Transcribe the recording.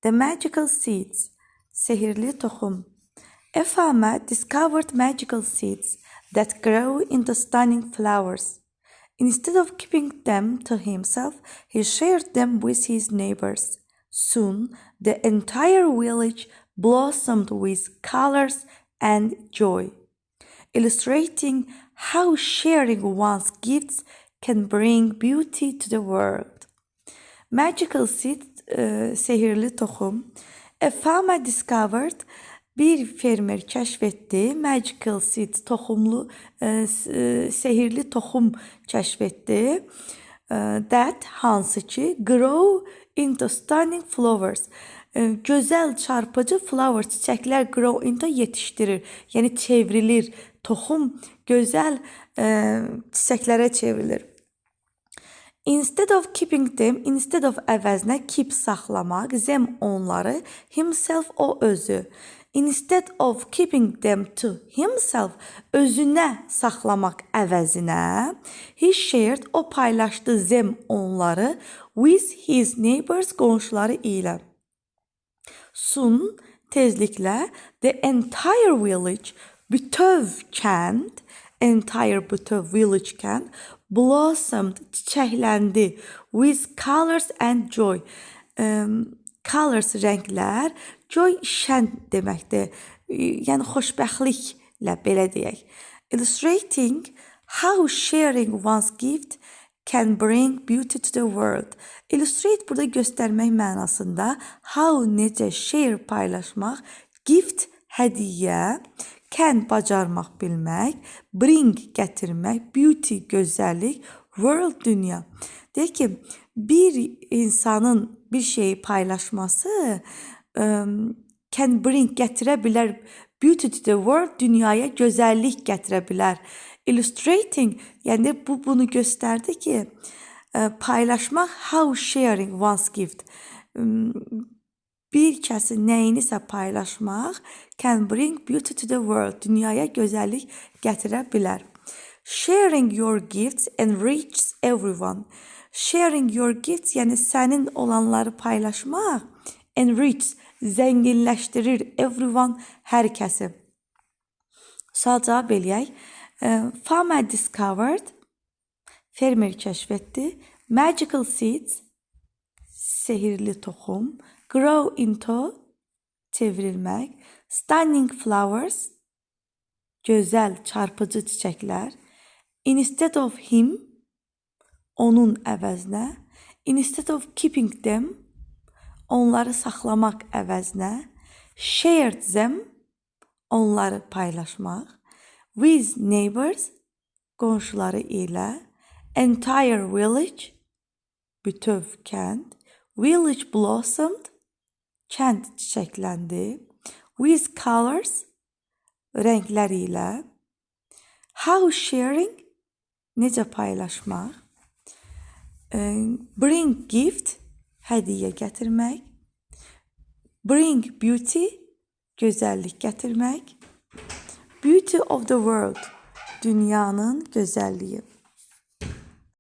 The magical seeds, sehirli tohum. A farmer discovered magical seeds that grow into stunning flowers. Instead of keeping them to himself, he shared them with his neighbors. Soon, the entire village blossomed with colors and joy, illustrating how sharing one's gifts can bring beauty to the world. Magical seed, sehirli tohum. A farmer discovered, bir fermer kəşf etdi, magical seed, toxumlu, sehirli toxum kəşf etdi. That, hansı ki, grow into stunning flowers. Gözəl, çarpıcı flowers, çiçəklər grow into yetişdirir. Yəni çevrilir. Toxum gözəl çiçəklərə çevrilir. Instead of keeping them, instead of əvəzinə keep saxlamaq, them onları, himself o özü. Instead of keeping them to himself, özünə saxlamaq əvəzinə, he shared, o paylaşdı them onları with his neighbors, qonşuları ilə. Soon, tezliklə, the entire village, bütöv kənd, entire bütöv village kənd, blossomed, çiçəkləndi with colors and joy. Colors, rənglər, joy, şən deməkdir. Yəni xoşbəxtliklə, belə deyək. Illustrating how sharing one's gift can bring beauty to the world. Illustrate burada göstərmək mənasında how, necə, share, paylaşmaq, gift, hədiyyə, can, bacarmaq, bilmək, bring, gətirmək, beauty, gözəllik, world, dünya. Deyək ki, bir insanın bir şeyi paylaşması can bring, gətirə bilər, beauty to the world, dünyaya gözəllik gətirə bilər. Illustrating, yəni bunu göstərdi ki, paylaşmaq, how sharing one's gift. Bir kəsin nəyinisə paylaşmaq can bring beauty to the world, dünyaya gözəllik gətirə bilər. Sharing your gifts enriches everyone. Sharing your gifts, yəni sənin olanları paylaşmaq, enrich, zənginləşdirir, everyone, hər kəsi. Sual cavab eləyək. Farmer discovered, fermer kəşf etdi, magical seeds, sehirli toxum, grow into, çevrilmək, stunning flowers, gözəl, çarpıcı çiçəklər, instead of him, onun əvəzinə, instead of keeping them, onları saxlamaq əvəzinə, shared them, onları paylaşmaq, with neighbors, qonşuları ilə, entire village, bütöv kənd, village blossomed, kənd çiçəkləndi, with colors, rənglər ilə, how sharing, necə paylaşmaq, bring gift, hədiyyə gətirmək, bring beauty, gözəllik gətirmək, beauty of the world, dünyanın gözəlliyi.